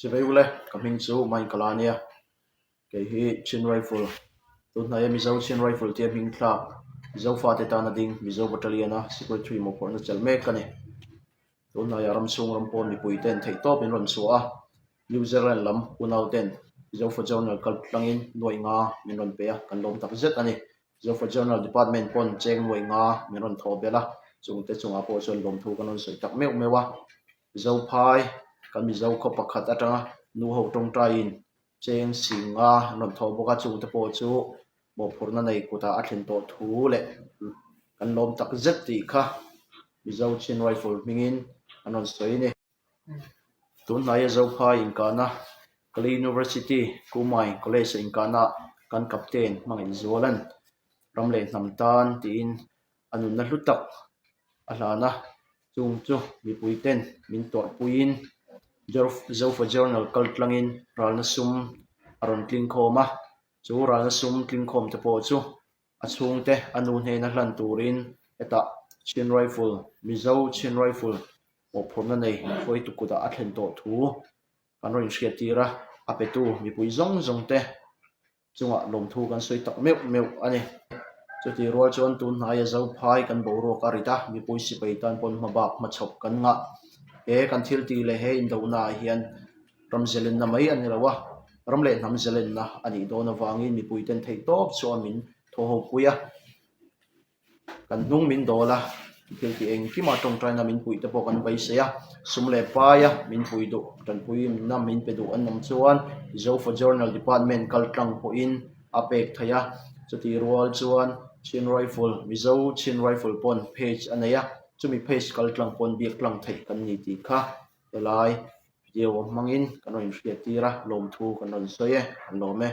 chỉ vậy ule kaming chu mai kalania cái hi chin rifle tun na mi zo chin rifle te ming thla zo fa te ta na ding mi zo battalion a secretary mo por na chal mek kani tun na yaram sung ram pon mi puiten thei top in ron chu a New Zealand lam unau ten zo for journal kal tlangin noi nga min ron pe a kan lom tak zet ani zo for journal department pon cheng noi nga min ron tho bela chung te chunga po chon lom thu kanon soi tak meu mewa zo phai kan mi zo kho pakhat atanga nu ho tong ta in cheng singa non tho boka chung te po chu bo phurna nei kuta a thlen to thu le kan lom tak zet ti kha mi zo chin rifle mingin anon soi ni tun lai zo phai in kana Kali University Kumai College in kana kan captain mangin zolan ramle namtan tin anun na hlutak alana chung chu mi puiten min tor puin zo for journal kal tlangin ralna sum aron tling khoma chu ralna sum tling khom te po chu a chung te anu he na hlan turin eta chin rifle mizo chin rifle o phorna nei foi tu kuda a thlen to thu kan ro in hriat tira a petu mi pui zong zong te chunga lom thu kan soi tak meu meu ani chuti rual chuan tun hnaia zo phai kan bo ro ka rita mi pui si pei tan pon mabak ma chhop kan nga e kan thil ti le he in do na hian ramzelin na mai ani lawa ramle namzelin na ani do na wangin mi pui ten thei top chuan min tho ho puya kan nung min dola thil ti eng ki ma tong trai na min pui te po kan vai se ya sum le pa ya min pui do tan pui na min pe do an nam chuan zo for journal department kal tlang po in apek thaya chuti rual chuan chin rifle mizo chin rifle pon page anaya chumi page kal tlang pon biak tlang thei kan ni ti kha elai video mangin kan oi hriat tira lom thu kan on soye an lome